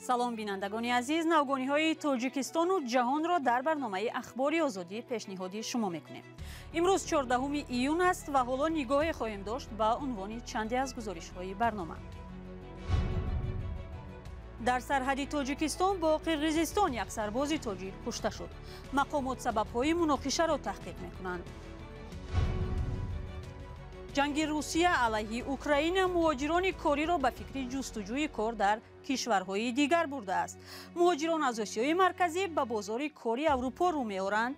салом бинандагони азиз, навгониҳои Тоҷикистону ҷаҳонро дар барномаи ахбори озодӣ пешниҳоди шумо мекунем. имрӯз 14 июн аст ва ҳоло нигоҳе хоҳем дошт ба унвони чанде аз гузоришҳои барнома. дар сарҳади Тоҷикистон бо Қирғизистон як сарбози тоҷик кушта шуд. мақомот сабабҳои муноқишаро таҳқиқ мекунанд. ҷанги Русия алайҳи Украина муҳоҷирони кориро ба фикри ҷустуҷӯи кор дар кишварҳои дигар бурдааст. муҳоҷирон аз Осиёи марказӣ ба бозори кори Аврупо рӯ меоранд.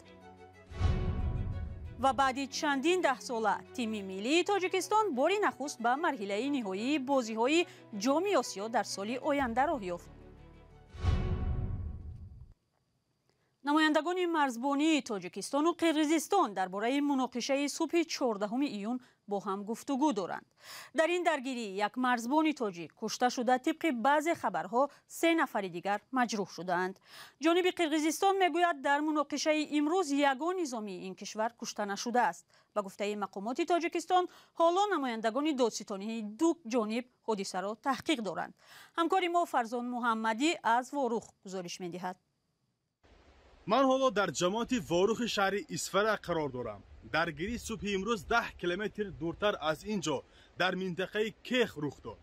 ва баъди чандин даҳсола тими миллии Тоҷикистон бори нахуст ба марҳилаи ниҳоии бозиҳои ҷоми Осиё дар соли оянда роҳ ёфт. намояндагони марзбонии Тоҷикистону Қирғизистон дар бораи муноқишаи субҳи 14 июн бо ҳам гуфтугӯ доранд. дар ин даргирӣ як марзбони тоҷик кушта шуда, тибқи баъзе хабарҳо 3 нафари дигар маҷрӯҳ шудаанд. ҷониби Қирғизистон мегӯяд дар муноқишаи имрӯз ягон низомии ин кишвар кушта нашудааст. ба гуфтаи мақомоти Тоҷикистон, ҳоло намояндагони додситонии ду ҷониб ҳодисаро таҳқиқ доранд. ҳамкори мо Фарзон Муҳаммадӣ аз Ворух гузориш медиҳад. ман ҳоло дар ҷамоати Ворухи шаҳри Исфара қарор дорам. даргирии субҳи имрӯз 10 километр дуртар аз ин ҷо дар минтақаи Кех рух дод.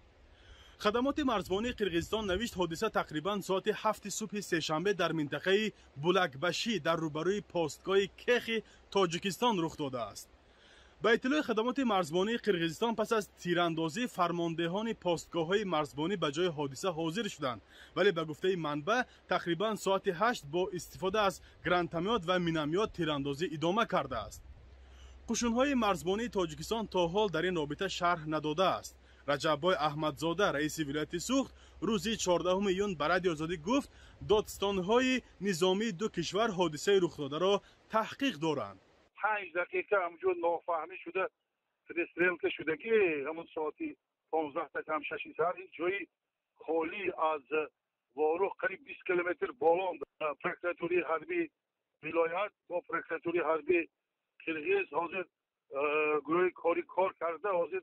хадамоти марзбонии Қирғизистон навишт, ҳодиса тақрибан соати 7 субҳи сешанбе дар минтақаи Булакбашӣ дар рӯбарӯи постгоҳи Кехи Тоҷикистон рух додааст. ба иттилои хадамоти марзбонии Қирғизистон, пас аз тирандозӣ фармондеҳони постгоҳҳои марзбонӣ ба ҷои ҳодиса ҳозир шуданд, вале ба гуфтаи манбаъ тақрибан соати 8 бо истифода аз гранатомёт ва миномёт тирандозӣ идома кардааст. қушунҳои марзбонии Тоҷикистон то ҳол дар ин робита шарҳ надодааст. Раҷаббой Аҳмадзода, раиси вилояти Сухт, рӯзи 14 июн ба Радиои Озодӣ гуфт, додстонҳои низомии ду кишвар ҳодисаи рухдодаро таҳқиқ доранд. 5 دقیقه همجور نافهمی شده پرستریل که شده که همون ساعتی 15 تا کم 6 ساعت این جایی خالی از واروخ قریب 20 کیلومتر بالا پرکتاتوری حربی ولایت با پرکتاتوری حربی قرغیز حاضر گروه کاری کار کرده حاضر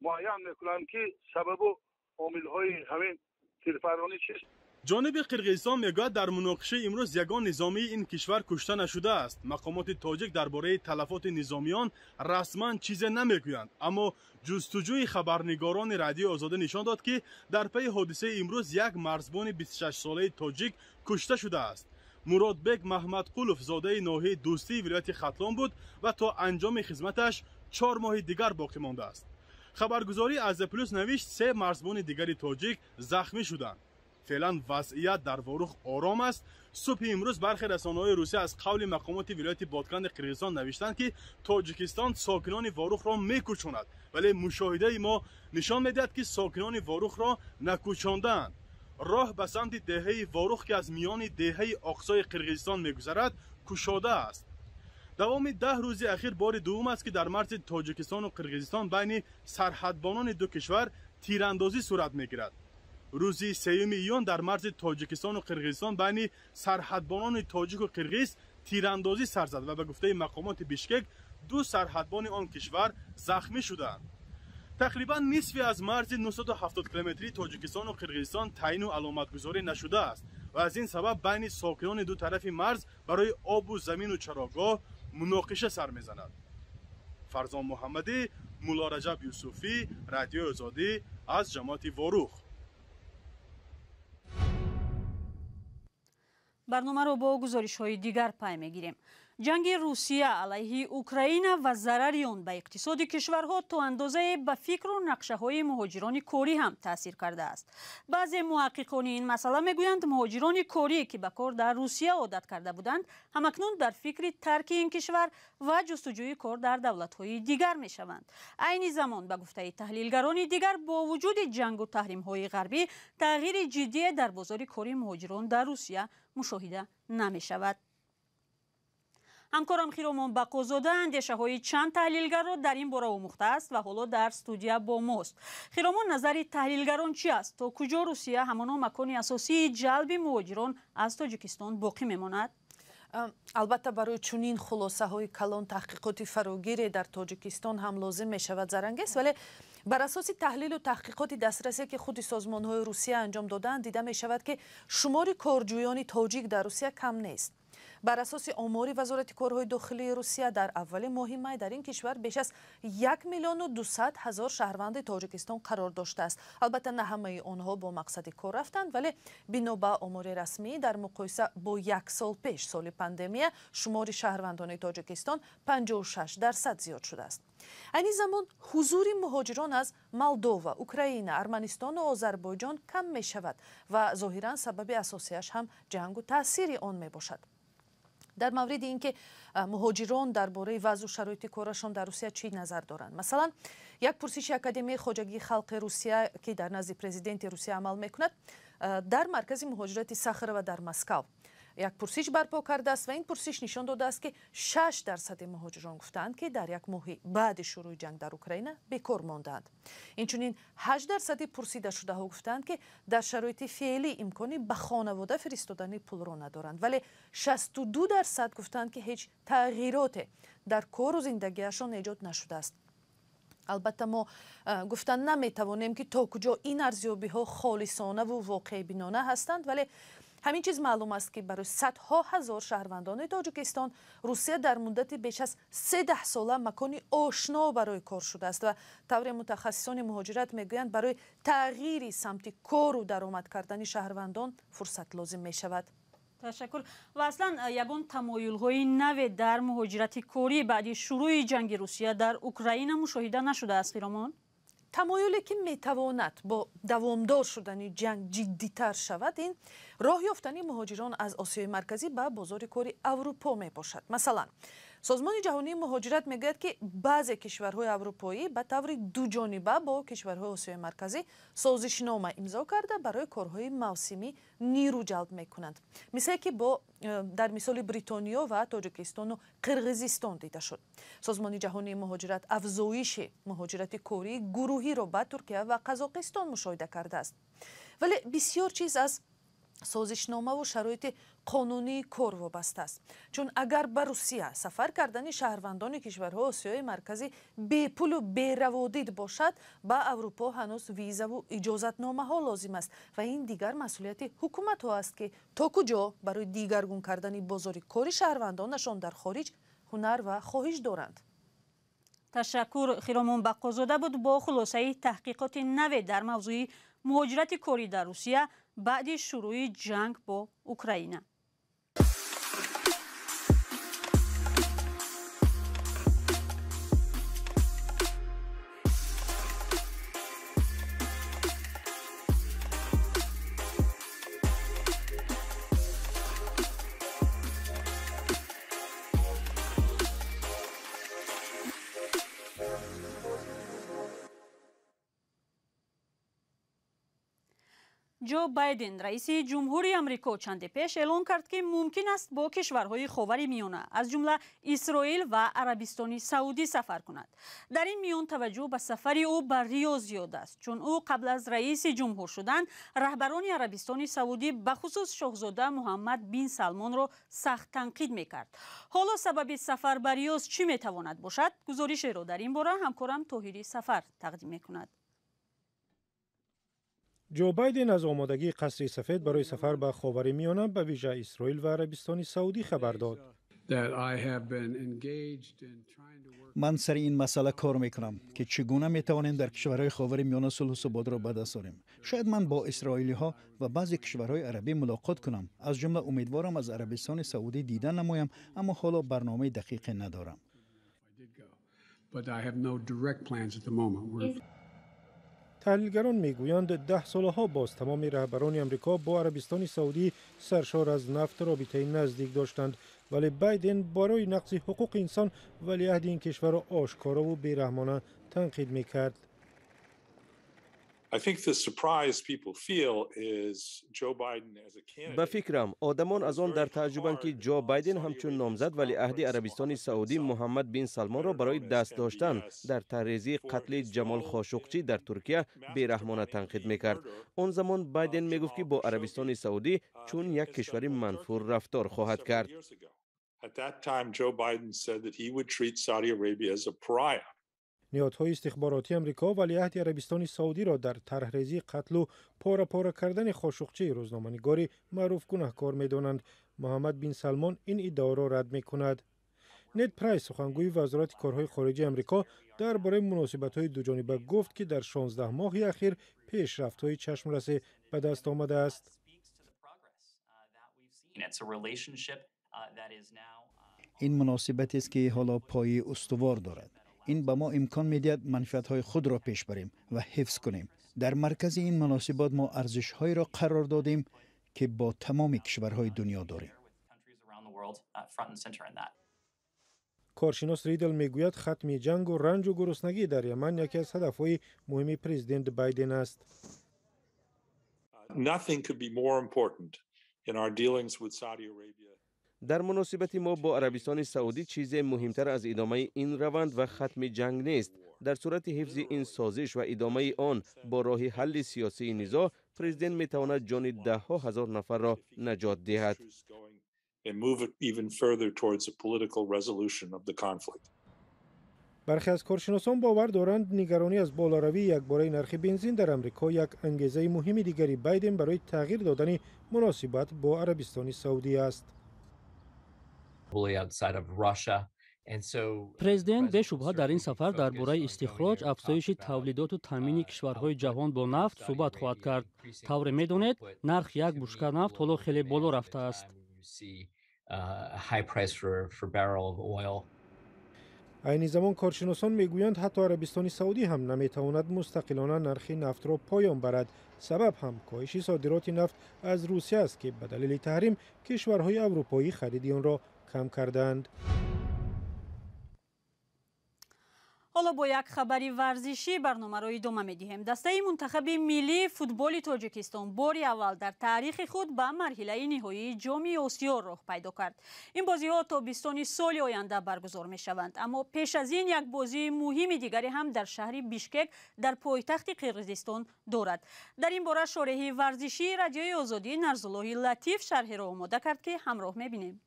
معین میکنند که سبب و عاملهای همین تیرفرانی چیست. ҷониби Қирғизистон мегӯяд, дар муноқишаи имрӯз ягон низомии ин кишвар кушта нашудааст. мақомоти тоҷик дар бораи талафоти низомиён расман чизе намегӯянд, аммо ҷустуҷӯи хабарнигорони Радиои Озодӣ нишон дод, ки дар пайи ҳодисаи имрӯз як марзбони 26-солаи тоҷик кушта шудааст. Муродбек Маҳмадқулов зодаи ноҳияи Дӯстии вилояти Хатлон буд ва то анҷоми хизматаш 4 моҳи дигар боқӣ мондааст. хабаргузории Азиплюс навишт, 3 марзбони дигари тоҷик захмӣ шуданд. феълан вазъият дар Ворух ором аст. субҳи имрӯз бархе расонаҳои русия аз қавли мақомоти вилояти Бодканди Қирғизистон навиштанд, ки Тоҷикистон сокинони Ворухро мекӯчонад, вале мушоҳидаи мо нишон медиҳад, ки сокинони Ворухро накӯчондаанд. роҳ ба самти деҳаи Ворух, ки аз миёни деҳаи Оқсои Қирғизистон мегузарад, кушода аст. давоми 10 рӯзи ахир бори дуввум аст, ки дар марзи Тоҷикистону Қирғизистон байни сарҳадбонони ду кишвар тирандозӣ сурат мегирад. рӯзи 3 июн дар марзи Тоҷикистону Қирғизистон байни сарҳадбонони тоҷику қирғиз тирандозӣ сар зад ва ба гуфтаи мақомоти Бишкек 2 сарҳадбони он кишвар захмӣ шуданд. тақрибан нисфи аз марзи 970 километрии Тоҷикистону Қирғизистон таъину аломатгузорӣ нашудааст ва аз ин сабаб байни сокинони ду тарафи марз барои обу замину чарогоҳ муноқиша сар мезанад. Фарзон Муҳаммадӣ, Мулло Раҷаб Юсуфӣ, Радиои Озодӣ аз ҷамоати Ворух. барномаро бо гузоришҳои дигар пай мегирем. ҷанги Русия алайҳи Украина ва зарари он ба иқтисоди кишварҳо то андозае ба фикру нақшаҳои муҳоҷирони корӣ ҳам таъсир кардааст. баъзе муҳаққиқони ин масъала мегӯянд, муҳоҷирони корӣ ки ба кор дар Русия одат карда буданд, ҳамакнун дар фикри тарки ин кишвар ва ҷустуҷӯи кор дар давлатҳои дигар мешаванд. айни замон, ба гуфтаи таҳлилгарони дигар, бо вуҷуди ҷангу таҳримҳои ғарбӣ, тағйири ҷиддие дар бозори кори муҳоҷирон дар Русия мушоҳида намешавад. ҳамкорам Хиромон Бақозода андешаҳои чанд таҳлилгарро дар ин бора омӯхтааст ва ҳоло дар студия бо мост. Хиромон, назари таҳлилгарон чи аст? То куҷо Русия ҳамоно макони асосии ҷалби муҳоҷирон аз Тоҷикистон боқӣ мемонад? البته برای چنین خلاصه های کلان تحقیقات فراگیر در تاجیکستان هم لازم می شود زرنگیست، ولی بر اساس تحلیل و تحقیقات دسترسی که خود سازمان های روسیه انجام دادند دیده می شود که شمار کارجویان تاجیک در روسیه کم نیست. بر اساس آمار وزارت کارهای داخلی روسیه در اول ماه می در این کشور بیش از 1,200,000 شهروند تاجیکستان قرار داشته است. البته نه همه آنها با مقصد کار رفتند، ولی بنا به آمار رسمی در مقایسه با یک سال پیش، سال پاندمی، شمار شهروندان تاجیکستان 56% زیاد شده است. این زمان حضور مهاجران از مولدووا، اوکراین، ارمنستان و آذربایجان کم می شود و ظاهرا سبب اساسیش هم جنگ و تاثیر آن می باشد. در مورد اینکه مهاجران درباره وضع و شرایط کارشان در روسیه چی نظر دارند، مثلا یک پرسش اکادمی خواجگی خلق روسیه که در نزد پرزیدنت روسیه عمل میکند در مرکز مهاجرت صخره و در مسکو یک پرسش برپا کرده است و این پرسش نشان داده است که 6% مهاجران گفتند که در یک ماه بعد شروع جنگ در اوکراین بیکار ماندند. اینچنین 8% پرسیده شده ها گفتند که در شرایط فعلی امکانی به خانواده فرستادن پول را ندارند، ولی 62% گفتند که هیچ تغییرات در کار و زندگیشان ایجاد نشده است. البته ما گفتن نمیتوانیم که تا کجا این ارزیابی ها خالصانه و واقع بینانه هستند، ولی همین چیز معلوم است که برای صدها هزار شهروندان تاجیکستان روسیه در مدت بیش از 13 ساله مکانی آشنا برای کار شده است و طور متخصصان مهاجرت میگویند برای تغییری سمت کار و درآمد کردن شهروندان فرصت لازم می شود. تشکر. و اصلا یگان تمایل های نو در مهاجرت کاری بعد شروع جنگ روسیه در اوکراین مشاهده نشده است خیرامان؟ تمایلی که میتواند با دوامدار شدن جنگ جدی‌تر شود این راه یافتن مهاجران از آسیای مرکزی به بازار کار اروپا می باشد. مثلا سازمان جهانی مهاجرت میگوید که بعضی کشورهای اروپایی به طور دو جانبه با کشورهای آسیای مرکزی سازشنامه امضا کرده برای کارهای موسمی نیرو جلب میکنند، مثل که در مثال بریتانیا و تاجیکستان و قرقیزستان دیده شد. سازمان جهانی مهاجرت افزایش مهاجرت کاری گروهی را به ترکیه و قزاقستان مشاهده کرده است، ولی بسیار چیز از سازشنامه و شرایط قانونی کار وابسته است، چون اگر به روسیه سفر کردن شهروندان کشورهای آسیای مرکزی بی پول و بی روادید باشد، به اروپا هنوز ویزا و اجازتنامه ها لازم است و این دیگر مسئولیت حکومت ها است که تا کجا برای دیگرگون کردن بازار کار شهروندانشان در خارج هنر و خواهش دارند. تشکر. خیرامان بقازاده بود با خلاصه تحقیقات نو در موضوع مهاجرت کاری در روسیه بعد شروع جنگ با اوکراین. جو بایدن رئیس جمهوری آمریکا چند پیش اعلام کرد که ممکن است با کشورهای خاور میانه از جمله اسرائیل و عربستان سعودی سفر کند. در این میان توجه به سفر او به ریاض زیاد است، چون او قبل از رئیس جمهور شدن رهبران عربستان سعودی به خصوص شاهزاده محمد بن سلمان را سخت تنقید میکرد. حالا سبب سفر به ریاض چی میتواند باشد؟ گزارش را در این باره همکارم طاهری سفر تقدیم میکند. جو بایدن از آمادگی قصر سفید برای سفر به خاورمیانه به ویژه اسرائیل و عربستان سعودی خبر داد. من سر این مسئله کار میکنم که چگونه میتوانیم در کشورهای خاورمیانه صلح و ثبات را به دست آوریم. شاید من با اسرائیلی ها و بعضی کشورهای عربی ملاقات کنم، از جمله امیدوارم از عربستان سعودی دیدن نمایم، اما حالا برنامه دقیق ندارم. تحلیلگران میگویند 10 سالها باز تمام رهبران امریکا با عربستان سعودی سرشار از نفت رابطه نزدیک داشتند، ولی بایدن برای نقض حقوق انسان ولیعهد این کشور را آشکارا و بیرحمانه تنقید میکرد. به فکرم آدمان از آن در تعجبند که جو بایدن همچون نامزد ولیعهد عربستان سعودی محمد بن سلمان را برای دست داشتن در طرحریزی قتل جمال خاشقچی در ترکیه بیرحمانه تنقید میکرد. اون زمان بایدن میگفت که با عربستان سعودی چون یک کشور منفور رفتار خواهد کرد. At that time, Joe Biden said that he would treat Saudi Arabia as a pariah. نهادهای استخباراتی امریکا ولیعهد عربستان سعودی را در طرحریزی قتل و پاره کردن خاشقچی روزنامه‌نگار معروف گناهکار می‌دانند. محمد بن سلمان این ادعا را رد می‌کند. نید پرایس سخنگوی وزارت کارهای خارجه امریکا درباره مناسبت‌های دوجانبه گفت که در 16 ماه اخیر پیشرفت‌های چشمرس به دست آمده است. این مناسبتی است که حالا پای استوار دارد. این به ما امکان می‌دهد منفعت‌های خود را پیش بریم و حفظ کنیم. در مرکز این مناسبات ما ارزش‌هایی را قرار دادیم که با تمام کشورهای دنیا داریم. کارشناس ریدل میگوید ختم جنگ و رنج و گرسنگی در یمن یکی از هدف‌های مهم پرزیدنت بایدن است. Nothing could be more important in our dealings with Saudi Arabia. در مناسبت ما با عربستان سعودی چیز مهمتر از ادامه این روند و ختم جنگ نیست. در صورت حفظ این سازش و ادامه آن با راه حل سیاسی نزاع، پرزیدنت میتواند جان ده‌ها هزار نفر را نجات دهد. برخی از کارشناسان باور دارند نگرانی از بالاروی یکباره نرخ بنزین در امریکا یک انگیزه مهم دیگری بایدن برای تغییر دادن مناسبت با عربستان سعودی است. پرزیدنت به شبهه در این سفر درباره استخراج، افزایش تولیدات و تامین کشورهای جهان با نفت صحبت خواهد کرد. طور می‌دانید نرخ یک بشکه نفت حالا خیلی بالا رفته است. این زمان کارشناسان میگویند حتی عربستان سعودی هم نمیتواند مستقلانه نرخ نفت را پایان برد. سبب هم کاهش صادرات نفت از روسیه است که به دلیل تحریم کشورهای اروپایی خرید آن را کم کردند. حالا با یک خبری ورزشی برنامه را ادامه می‌دهیم. دسته منتخب ملی فوتبال تاجیکستان باری اول در تاریخ خود به مرحله نهایی جام آسیا راه پیدا کرد. این بازی‌ها تابستان سال آینده برگزار می‌شوند، اما پیش از این یک بازی مهم دیگری هم در شهر بیشکک در پایتخت قرقیزستان دارد. در این باره شارح ورزشی رادیوی آزادی نرزالله لطیف شرح را آماده کرد که همراه می‌بینیم.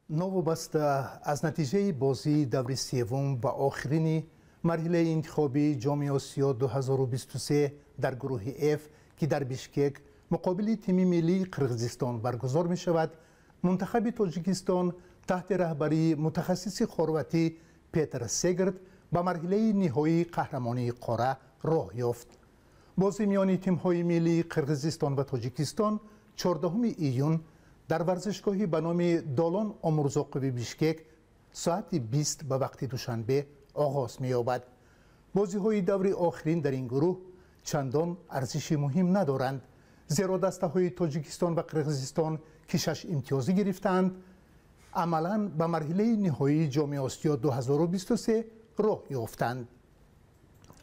نوابسته از نتیجه بازی دور سوم و آخرین مرحله انتخابی جام آسیا 2023 در گروه F که در بیشکک مقابل تیم ملی قرقیزستان برگزار می شود، منتخب تاجیکستان تحت رهبری متخصص خرواتی پیتر سگرد به مرحله نهایی قهرمانی قاره راه یافت. بازی میان تیم‌های ملی قرقیزستان و تاجیکستان 14 ایون در ورزشگاهی به نام دالان آمرزاقوی بیشکک ساعت 20 به وقت دوشنبه آغاز می‌یابد. بازی‌های دور آخرین در این گروه چندان ارزش مهم ندارند، زیرا دسته‌های تاجیکستان و قرقیزستان که 6 امتیازی گرفتند عملاً به مرحله نهایی جام آسیا 2023 راه یافتند.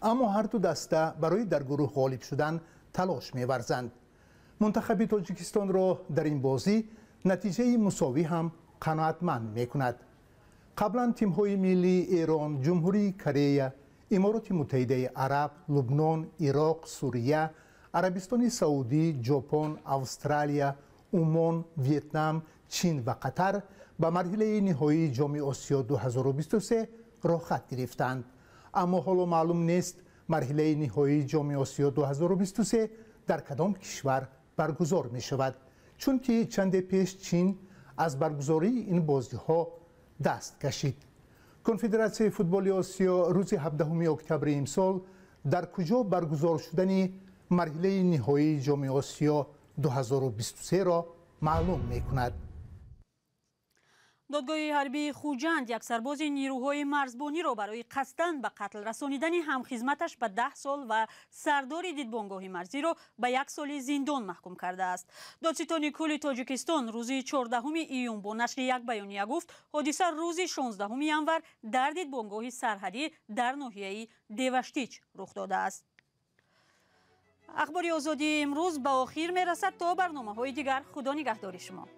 اما هر دو دسته برای در گروه غالب شدن تلاش می‌ورزند. منتخب تاجیکستان را در این بازی نتیجه مساوی هم قناعتمند می‌کند. قبلا تیم‌های ملی ایران، جمهوری کره، امارات متحده عرب، لبنان، عراق، سوریه، عربستان سعودی، ژاپن، استرالیا، عمان، ویتنام، چین و قطر به مرحله نهایی جام آسیا 2023 راه خط گرفتند. اما حالا معلوم نیست مرحله نهایی جام آسیا 2023 در کدام کشور برگزار می شود، چون که چند پیش چین از برگزاری این بازی ها دست کشید. کنفدراسیون فوتبال آسیا روز 17 اکتبر امسال در کجا برگزار شدن مرحله نهایی جام آسیا 2023 را معلوم می کند. دادگاه حربی خوجند یک سرباز نیروهای مرزبانی را برای قصداً به قتل رسانیدن همخدمتش به 10 سال و سردار دیدبانگاه مرزی را به 1 سال زندان محکوم کرده است. دادستان کل تاجیکستان روز 14 ایون با نشر یک بیانیه گفت حادثه روز 16 ینور در دیدبانگاه سرحدی در ناحیه دیوشتیچ رخ داده است. اخبار آزادی امروز به آخر میرسد. تا برنامه‌های دیگر خدا نگهدار شما.